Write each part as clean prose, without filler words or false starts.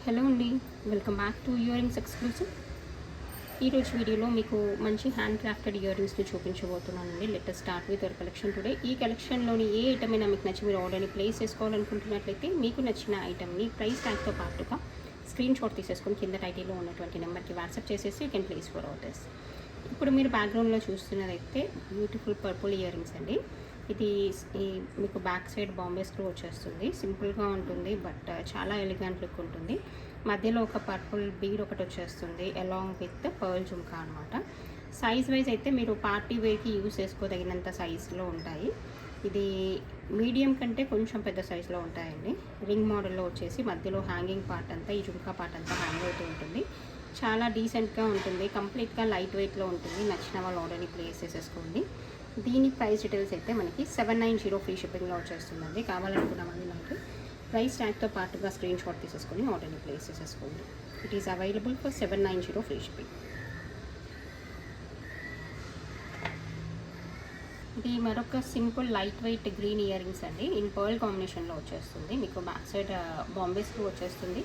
Hello అండి, welcome back to earrings exclusive. ఈరోజు వీడియోలో మీకు మంచి హ్యాండ్ క్రాఫ్టెడ్ ఇయర్ రింగ్స్ని చూపించబోతున్నానండి. Let start with our collection today. ఈ కలెక్షన్లోని ఏ ఐటమ్ అయినా మీకు నచ్చి మీరు ఆర్డర్ని ప్లేస్ చేసుకోవాలనుకుంటున్నట్లయితే మీకు నచ్చిన ఐటమ్ని ప్రైస్ ట్యాగ్తో పాటుగా స్క్రీన్ షాట్ తీసేసుకొని కింద టైటిల్లో ఉన్నటువంటి నెంబర్కి వాట్సాప్ చేసేసి you can place for orders. ఇప్పుడు మీరు బ్యాక్గ్రౌండ్లో చూస్తున్నదైతే బ్యూటిఫుల్ పర్పుల్ ఇయర్ రింగ్స్ అండి. ఇది మీకు బ్యాక్ సైడ్ బాంబే స్క్రూ వచ్చేస్తుంది. సింపుల్గా ఉంటుంది బట్ చాలా ఎలిగెంట్ లుక్ ఉంటుంది. మధ్యలో ఒక పర్పుల్ బీడ్ ఒకటి వచ్చేస్తుంది అలాంగ్ విత్ పర్ల్ జుమ్కా అనమాట. సైజ్ వైజ్ అయితే మీరు పార్టీ వేర్కి యూజ్ చేసుకోదగినంత సైజులో ఉంటాయి. ఇది మీడియం కంటే కొంచెం పెద్ద సైజులో ఉంటాయండి. రింగ్ మోడల్లో వచ్చేసి మధ్యలో హ్యాంగింగ్ పార్ట్ అంతా ఈ జుమ్కా పార్ట్ అంతా హ్యాంగ్ అవుతూ ఉంటుంది. చాలా డీసెంట్గా ఉంటుంది. కంప్లీట్గా లైట్ వెయిట్లో ఉంటుంది. నచ్చిన వాళ్ళు ఆర్డర్ని ప్లేస్ చేసేసుకోండి. దీని ప్రైస్ డీటెయిల్స్ అయితే మనకి 790 ఫ్రీ షిప్పింగ్లో వచ్చేస్తుందండి. కావాలనుకున్నామని నాకు ప్రైస్ ట్యాగ్తో పాటుగా స్క్రీన్ షాట్ తీసేసుకొని ఆర్డర్ని ప్లేస్ చేసేసుకోండి. It is available for 790 free shipping. ఇది మరొక simple light weight green ear rings అండి. ఇన్ పర్ల్ కాంబినేషన్లో వచ్చేస్తుంది. మీకు బ్యాక్ సైడ్ బాంబే స్క్రూ వచ్చేస్తుంది.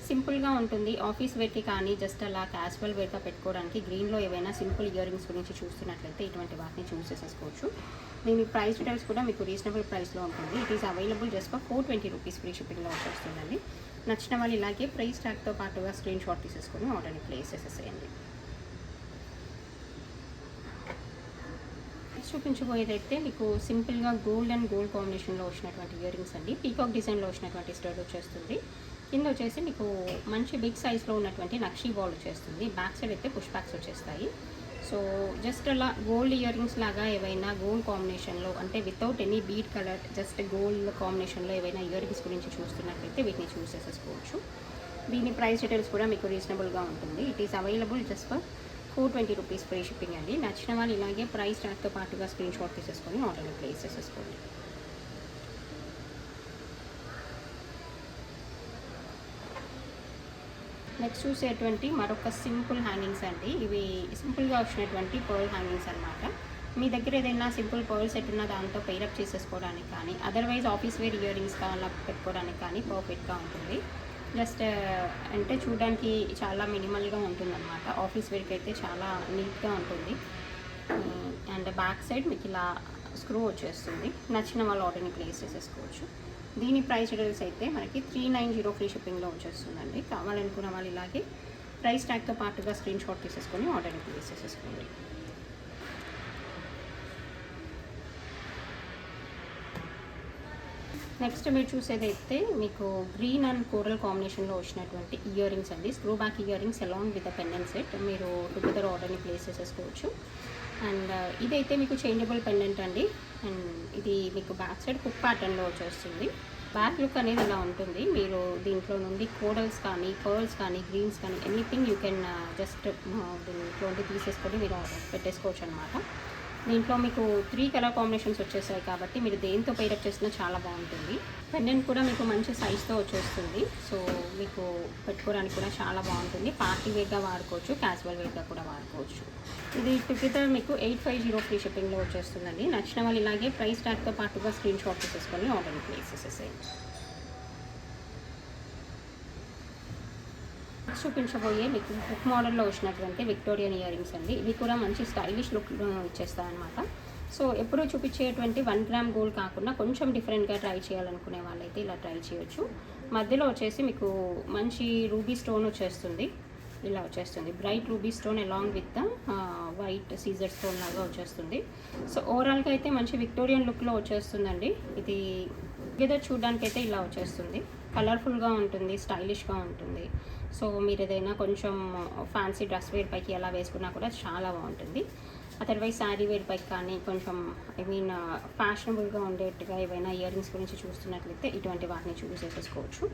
సింపుల్గా ఉంటుంది. ఆఫీస్ వేర్కి కానీ జస్ట్ అలా క్యాజువల్ వేర్గా పెట్టుకోవడానికి గ్రీన్లో ఏవైనా సింపుల్ ఇయర్ రింగ్స్ గురించి చూస్తున్నట్లయితే ఇటువంటి వాటిని చూస్ చేసేసుకోవచ్చు. దీని ప్రైస్ డీటెయిల్స్ కూడా మీకు రీజనబుల్ ప్రైస్లో ఉంటుంది. It is available just for 420 rupees free షిప్పింగ్లో వచ్చేస్తుందండి. నచ్చిన వాళ్ళు ఇలాగే ప్రైస్ ట్యాగ్తో పాటుగా స్క్రీన్ షాట్ తీసేసుకొని ఆర్డర్ని ప్లేస్ చేసేసేయండి. చూపించబోయేదైతే మీకు సింపుల్గా గోల్డ్ అండ్ గోల్డ్ కాంబినేషన్లో వచ్చినటువంటి ఇయర్ రింగ్స్ అండి. పీకాక్ డిజైన్లో వచ్చినటువంటి స్టడ్ వచ్చేస్తుంది. కింద వచ్చేసి మీకు మంచి బిగ్ సైజ్లో ఉన్నటువంటి నక్షీ బాల్ వచ్చేస్తుంది. బ్యాక్ సైడ్ అయితే పుష్ బ్యాక్స్ వచ్చేస్తాయి. సో జస్ట్ అలా గోల్డ్ ఇయర్ రింగ్స్ లాగా ఏవైనా గోల్డ్ కాంబినేషన్లో అంటే without any bead colour just gold కాంబినేషన్లో ఏవైనా ఇయర్ రింగ్స్ గురించి చూస్తున్నట్లయితే వీటిని చూస్ చేసేసుకోవచ్చు. దీని ప్రైస్ డీటెయిల్స్ కూడా మీకు రీజనబుల్గా ఉంటుంది. It is available just for 420 rupees free shipping అండి. నచ్చిన వాళ్ళు ఇలాగే ప్రైస్ ట్యాగ్తో పాటుగా స్క్రీన్ షాట్ తీసేసుకొని ఆర్డర్ని ప్లేస్ చేసేసుకోండి. నెక్స్ట్ చూసేటువంటి మరొక సింపుల్ హ్యాంగింగ్స్ అండి. ఇవి సింపుల్గా వచ్చినటువంటి పర్ల్ హ్యాంగింగ్స్ అనమాట. మీ దగ్గర ఏదైనా సింపుల్ పర్ల్ సెట్ ఉన్న దాంతో పెయిరప్ చేసేసుకోవడానికి కానీ otherwise office wear earrings అలా పెట్టుకోవడానికి కానీ పర్ఫెక్ట్గా ఉంటుంది. జస్ట్ అంటే చూడడానికి చాలా మినిమల్గా ఉంటుందన్నమాట. ఆఫీస్ వేర్కి అయితే చాలా నీట్గా ఉంటుంది. అండ్ బ్యాక్ సైడ్ మీకు ఇలా స్క్రూ వచ్చేస్తుంది. నచ్చిన వాళ్ళు ఆర్డర్ని ప్లేస్ చేసేసుకోవచ్చు. దీని ప్రైస్ డీటెయిల్స్ అయితే మనకి 390 ఫ్రీ షిప్పింగ్లో వచ్చేస్తుందండి. కావాలనుకున్న వాళ్ళు ఇలాగే ప్రైస్ ట్యాగ్తో పాటుగా స్క్రీన్ షాట్ తీసేసుకొని ఆర్డర్ని ప్లేస్ చేసేసుకోండి. నెక్స్ట్ మీరు చూసేదైతే మీకు గ్రీన్ అండ్ కోరల్ కాంబినేషన్లో వచ్చినటువంటి ఇయర్ రింగ్స్ అండి. Screw back ear rings along with pendant set. మీరు టుగెదర్ ఆర్డర్ని ప్లేస్ చేసేసుకోవచ్చు. అండ్ ఇదైతే మీకు చేంజబుల్ పెండెంట్ అండి. అండ్ ఇది మీకు బ్యాక్ సైడ్ హుక్ ప్యాటర్న్లో వచ్చేస్తుంది. బ్యాక్ లుక్ అనేది ఇలా ఉంటుంది. మీరు దీంట్లో నుండి కోరల్స్ కానీ పర్ల్స్ కానీ గ్రీన్స్ కానీ ఎనీథింగ్ యూ కెన్ జస్ట్ దీంట్లో తీసేసుకొని మీరు పెట్టేసుకోవచ్చు అనమాట. దీంట్లో మీకు 3 కలర్ కాంబినేషన్స్ వచ్చేసాయి కాబట్టి మీరు దేంతో పెయిరప్ చేసినా చాలా బాగుంటుంది. పెండెంట్ కూడా మీకు మంచి సైజ్తో వచ్చేస్తుంది. సో మీకు పెట్టుకోవడానికి కూడా చాలా బాగుంటుంది. పార్టీ వేర్గా వాడుకోవచ్చు, క్యాజువల్ వేర్గా కూడా వాడుకోవచ్చు. ఇది టుగెదర్ మీకు 850 ఫ్రీ షిప్పింగ్లో వచ్చేస్తుందండి. నచ్చిన వాళ్ళు ఇలాగే ప్రైస్ ట్యాగ్తో పాటుగా స్క్రీన్ షాట్ తీసేసుకొని ఆర్డర్ని ప్లేస్ చేసేసేయండి. చూపించబోయే మీకు బుక్ మోడల్లో వచ్చినటువంటి విక్టోరియన్ ఇయర్ రింగ్స్ అండి. ఇవి కూడా మంచి స్టైలిష్ లుక్ ఇచ్చేస్తాయన్నమాట. సో ఎప్పుడూ చూపించేటువంటి 1 గ్రామ్ గోల్డ్ కాకుండా కొంచెం డిఫరెంట్గా ట్రై చేయాలనుకునే వాళ్ళైతే ఇలా ట్రై చేయొచ్చు. మధ్యలో వచ్చేసి మీకు మంచి రూబీ స్టోన్ వచ్చేస్తుంది. ఇలా వచ్చేస్తుంది bright ruby stone along with white సీజర్ స్టోన్ లాగా వచ్చేస్తుంది. సో ఓవరాల్గా అయితే మంచి విక్టోరియన్ లుక్లో వచ్చేస్తుందండి. ఇది ఏదో చూడడానికి అయితే ఇలా వచ్చేస్తుంది. కలర్ఫుల్గా ఉంటుంది, స్టైలిష్గా ఉంటుంది. సో మీరు ఏదైనా కొంచెం ఫ్యాన్సీ డ్రెస్ వేర్ పైకి ఎలా వేసుకున్నా కూడా చాలా బాగుంటుంది. అదర్వైజ్ శారీ వేర్ పైకి కానీ కొంచెం ఫ్యాషనబుల్గా ఉండేట్టుగా ఏవైనా ఇయర్ రింగ్స్ గురించి చూస్తున్నట్లయితే ఇటువంటి వాటిని చూస్ చేసేసుకోవచ్చు.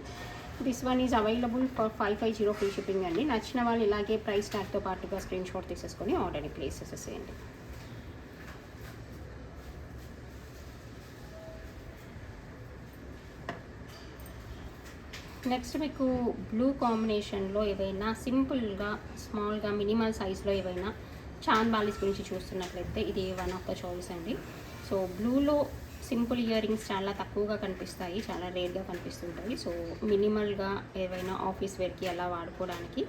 This one is available for 550 free shipping అండి. నచ్చిన వాళ్ళు ఇలాగే ప్రైస్ ట్యాగ్తో పాటుగా స్క్రీన్ షాట్ తీసేసుకొని ఆర్డర్ని ప్లేస్ చేసేసేయండి. నెక్స్ట్ మీకు బ్లూ కాంబినేషన్లో ఏవైనా సింపుల్గా స్మాల్గా మినిమల్ సైజ్లో ఏవైనా చాన్ బాలీస్ గురించి చూస్తున్నట్లయితే ఇది వన్ ఆఫ్ ద చాయిస్ అండి. సో బ్లూలో సింపుల్ ఇయర్ రింగ్స్ చాలా తక్కువగా కనిపిస్తాయి, చాలా రేర్గా కనిపిస్తుంటాయి. సో మినిమల్గా ఏవైనా ఆఫీస్ వేర్కి అలా వాడుకోవడానికి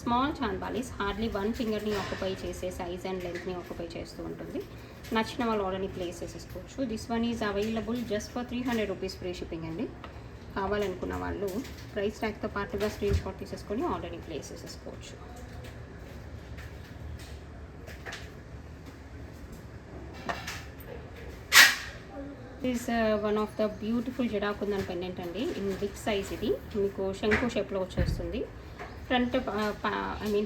స్మాల్ చాంద్బాలీస్ హార్డ్లీ 1 ఫింగర్ని ఆక్యుపై చేసే సైజ్ అండ్ లెంత్ని ఆక్యుపై చేస్తూ ఉంటుంది. నచ్చిన వాళ్ళు ఆర్డర్ని ప్లేస్ చేసేసుకోవచ్చు. This one is available just for 300 rupees free shipping అండి. కావాలనుకున్న వాళ్ళు ప్రైస్ ట్యాగ్తో పాటుగా స్క్రీన్ షాట్ తీసేసుకొని ఆర్డర్ని ప్లేస్ చేసేసుకోవచ్చు. Is one of the beautiful జడాకుందన్ పెండెంట్ అండి. In big size. ఇది మీకు శంకు షేప్లో వచ్చేస్తుంది. ఫ్రంట్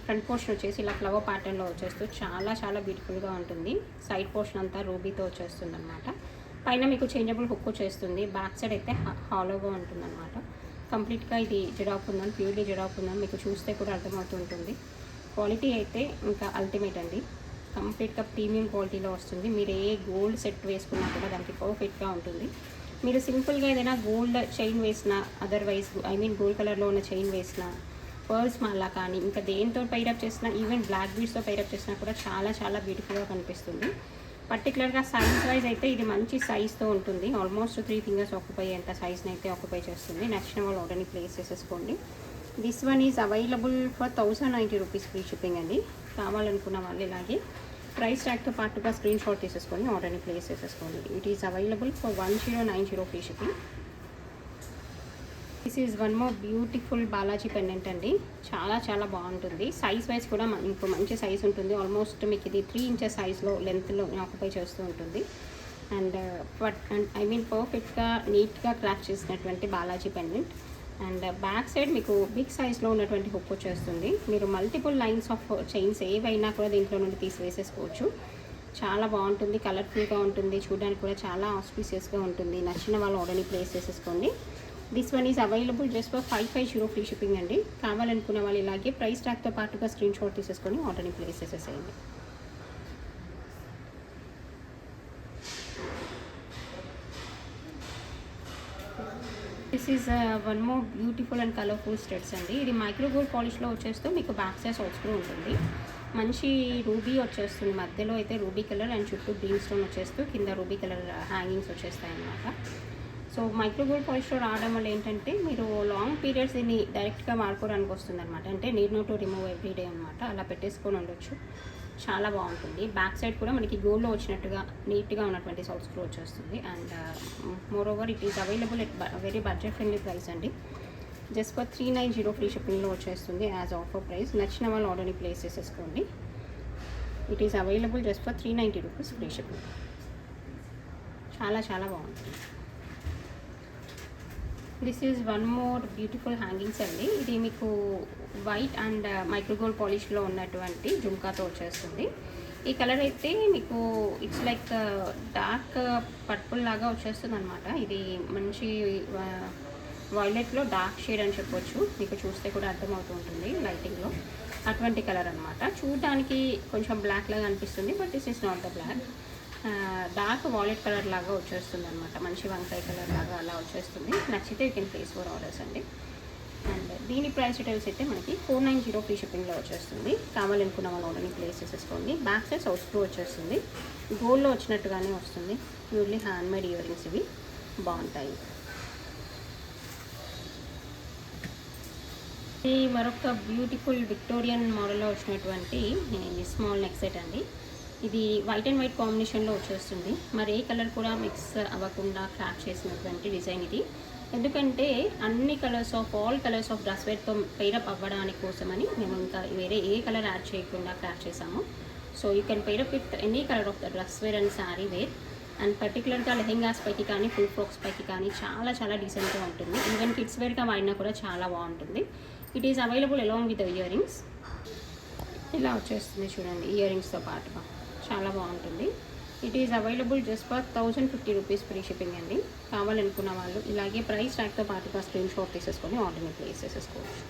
ఫ్రంట్ పోర్షన్ వచ్చేసి ఇలా ఫ్లవర్ ప్యాటర్న్లో వచ్చేస్తూ చాలా చాలా బ్యూటిఫుల్గా ఉంటుంది. సైడ్ పోర్షన్ అంతా రూబీతో వచ్చేస్తుంది అనమాట. పైన మీకు చేంజబుల్ హుక్ వచ్చేస్తుంది. బ్యాక్ సైడ్ అయితే హాలోగా ఉంటుంది అనమాట. కంప్లీట్గా ఇది జడాకుందన్, ప్యూర్లీ జడాకుందన్. మీకు చూస్తే కూడా అర్థమవుతుంటుంది. క్వాలిటీ అయితే ఇంకా అల్టిమేట్ అండి. కంప్లీట్గా ప్రీమియం క్వాలిటీలో వస్తుంది. మీరు ఏ గోల్డ్ సెట్ వేసుకున్నా కూడా దానికి పర్ఫెక్ట్గా ఉంటుంది. మీరు సింపుల్గా ఏదైనా గోల్డ్ చైన్ వేసినా, అదర్వైజ్ గోల్డ్ కలర్లో ఉన్న చైన్ వేసినా, పర్ల్స్ మాలా కానీ ఇంకా దేంతో పైరప్ చేసినా, ఈవెన్ బ్లాక్ బీడ్స్తో పైరప్ చేసినా కూడా చాలా చాలా బ్యూటిఫుల్గా కనిపిస్తుంది. పర్టికులర్గా సైజ్ వైజ్ అయితే ఇది మంచి సైజ్తో ఉంటుంది. ఆల్మోస్ట్ 3 ఫింగర్స్ ఆక్యుపై అంత సైజ్ని అయితే ఆక్యుపై చేస్తుంది. నచ్చిన వాళ్ళు ఆర్డర్ని ప్లేస్ చేసేసుకోండి. This one is available for 1090 rupees free shipping అండి. కావాలనుకున్న వాళ్ళు ఇలాగే ప్రైస్ ట్యాగ్తో పాటుగా స్క్రీన్ షాట్ తీసేసుకొని ఆర్డర్ని ప్లేస్ చేసేసుకోండి. It is available for 1090 free shipping. This is one more beautiful Balaji pendant అండి. చాలా చాలా బాగుంటుంది. సైజ్ వైజ్ కూడా ఇంకో మంచి సైజ్ ఉంటుంది. ఆల్మోస్ట్ మీకు ఇది 3 ఇంచెస్ సైజ్లో లెంత్లో ఆక్యుపై చేస్తూ ఉంటుంది. అండ్ పర్ఫెక్ట్గా నీట్గా క్రాఫ్ట్ చేసినటువంటి Balaji pendant. And back side మీకు బిగ్ సైజ్లో ఉన్నటువంటి హుక్ వచ్చేస్తుంది. మీరు మల్టిపుల్ లైన్స్ ఆఫ్ చైన్స్ ఏవైనా కూడా దీంట్లో నుండి తీసివేసేసుకోవచ్చు. చాలా బాగుంటుంది, కలర్ఫుల్గా ఉంటుంది, చూడడానికి కూడా చాలా ఆస్పీషియస్గా ఉంటుంది. నచ్చిన వాళ్ళు ఆర్డర్ని ప్లేస్ చేసేసుకోండి. This one is available just for 550 free shipping అండి. కావాలనుకున్న వాళ్ళు ఇలాగే ప్రైస్ ట్యాగ్తో పాటుగా స్క్రీన్ షాట్ తీసేసుకొని ఆర్డర్ని ప్లేస్ చేసేసేయండి. This is one more beautiful and colourful studs అండి. ఇది మైక్రో గోల్డ్ పాలిష్లో వచ్చేస్తూ మీకు బ్యాక్ సైడ్ సౌట్స్క్రూ ఉంటుంది. మంచి రూబీ వచ్చేస్తుంది. మధ్యలో అయితే రూబీ కలర్ అండ్ చుట్టూ గ్రీన్ స్టోన్ వచ్చేస్తూ కింద రూబీ కలర్ హ్యాంగింగ్స్ వచ్చేస్తాయి అన్నమాట. సో మైక్రో గోల్డ్ పాలిష్లో రావడం వల్ల ఏంటంటే మీరు లాంగ్ పీరియడ్స్ దీన్ని డైరెక్ట్గా వాడుకోవడానికి వస్తుంది అనమాట. అంటే need no to remove everyday అనమాట. అలా పెట్టేసుకొని ఉండొచ్చు. చాలా బాగుంటుంది. బ్యాక్ సైడ్ కూడా మనకి గోల్డ్లో వచ్చినట్టుగా నీట్గా ఉన్నటువంటి సౌత్ స్క్రూ వచ్చేస్తుంది. And more over it is available at very budget friendly price అండి. జస్ట్ ఫర్ 390 ఫ్రీ షిప్పింగ్లో వచ్చేస్తుంది యాజ్ ఆఫర్ ప్రైస్. నచ్చిన వాళ్ళు ఆర్డర్ని ప్లేస్ చేసేసుకోండి. It is available just for 390 rupees free shipping. చాలా చాలా బాగుంటుంది. This is one more beautiful hangings అండి. ఇది మీకు వైట్ అండ్ మైక్రోగోల్డ్ పాలిష్లో ఉన్నటువంటి జుంకాతో వచ్చేస్తుంది. ఈ కలర్ అయితే మీకు ఇట్స్ లైక్ డార్క్ పర్పుల్ లాగా వచ్చేస్తుంది అనమాట. ఇది మంచి వైలెట్లో డార్క్ షేడ్ అని చెప్పొచ్చు. మీకు చూస్తే కూడా అర్థమవుతూ ఉంటుంది లైటింగ్లో. అటువంటి కలర్ అనమాట. చూడడానికి కొంచెం బ్లాక్ లాగా అనిపిస్తుంది, but this is not the black. Dark violet colour లాగా వచ్చేస్తుంది అనమాట. మంచి వంకాయ కలర్ లాగా అలా వచ్చేస్తుంది. నచ్చితే you can place for orders అండి. అండ్ దీని ప్రైస్ డీటెయిల్స్ అయితే మనకి 490 ఫ్రీ షిప్పింగ్లో వచ్చేస్తుంది. కావాలనుకున్న వాళ్ళు ఆర్డర్ని ప్లేస్ చేసేసుకోండి. బ్యాక్ సైడ్ సౌత్ స్క్రూ వచ్చేస్తుంది. గోల్డ్లో వచ్చినట్టుగానే వస్తుంది. ప్యూర్లీ హ్యాండ్మేడ్ ఇయర్ రింగ్స్ ఇవి బాగుంటాయి. ఈ మరొక బ్యూటిఫుల్ విక్టోరియన్ మోడల్లో వచ్చినటువంటి స్మాల్ నెక్ సెట్ అండి. ఇది వైట్ అండ్ వైట్ కాంబినేషన్లో వచ్చేస్తుంది. మరి ఏ కలర్ కూడా మిక్స్ అవ్వకుండా క్రాఫ్ట్ చేసినటువంటి డిజైన్ ఇది. ఎందుకంటే అన్ని colours of all colours of dress వేర్తో పెయిరప్ అవ్వడానికి కోసమని మేము ఇంకా వేరే ఏ కలర్ యాడ్ చేయకుండా క్రాఫ్ట్ చేసాము. So you can pair up with any colour of the dress wear and sari wear. And పర్టికులర్గా లెహెంగాస్ పైకి కానీ ఫుల్ ఫ్రాక్స్ పైకి కానీ చాలా చాలా డీసెంట్గా ఉంటుంది. ఈవెన్ కిడ్స్ వేర్గా వాడినా కూడా చాలా బాగుంటుంది. It is available along with ear rings. ఇలా వచ్చేస్తుంది చూడండి ఇయర్ రింగ్స్తో పాటుగా. చాలా బాగుంటుంది. It is available just for 1050 rupees free shipping అండి. కావాలనుకున్న వాళ్ళు ఇలాగే ప్రైస్ ట్యాగ్తో పాటుగా స్క్రీన్ షాట్ తీసేసుకొని ఆర్డర్ని ప్లేస్ చేసేసుకోవచ్చు.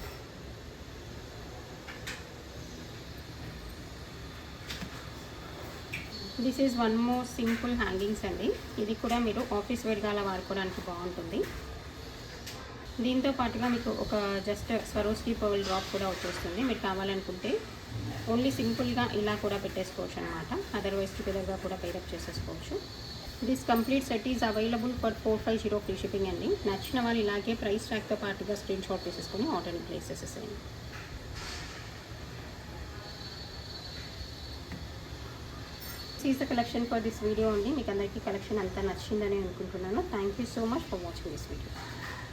This is one more simple hangings అండి. ఇది కూడా మీరు ఆఫీస్ వేర్గా అలా వాడుకోవడానికి బాగుంటుంది. దీంతో పాటుగా మీకు ఒక జస్ట్ స్వరోస్కి పర్ల్ డ్రాప్ కూడా వచ్చేస్తుంది. మీరు కావాలనుకుంటే ఓన్లీ సింపుల్గా ఇలా కూడా పెట్టేసుకోవచ్చు అనమాట. అదర్వైజ్ టుగెదర్గా కూడా పేరప్ చేసేసుకోవచ్చు. This complete set is available for 450 free shipping అండి. నచ్చిన వాళ్ళు ఇలాగే ప్రైస్ ట్యాగ్తో పాటుగా స్క్రీన్ షాట్ తీసేసుకొని ఆర్డర్ని ప్లేస్ చేసేసేయండి. Is the collection for this video అండి. మీకు అందరికీ కలెక్షన్ అంతా నచ్చిందని అనుకుంటున్నాను. Thank you so much for watching this video.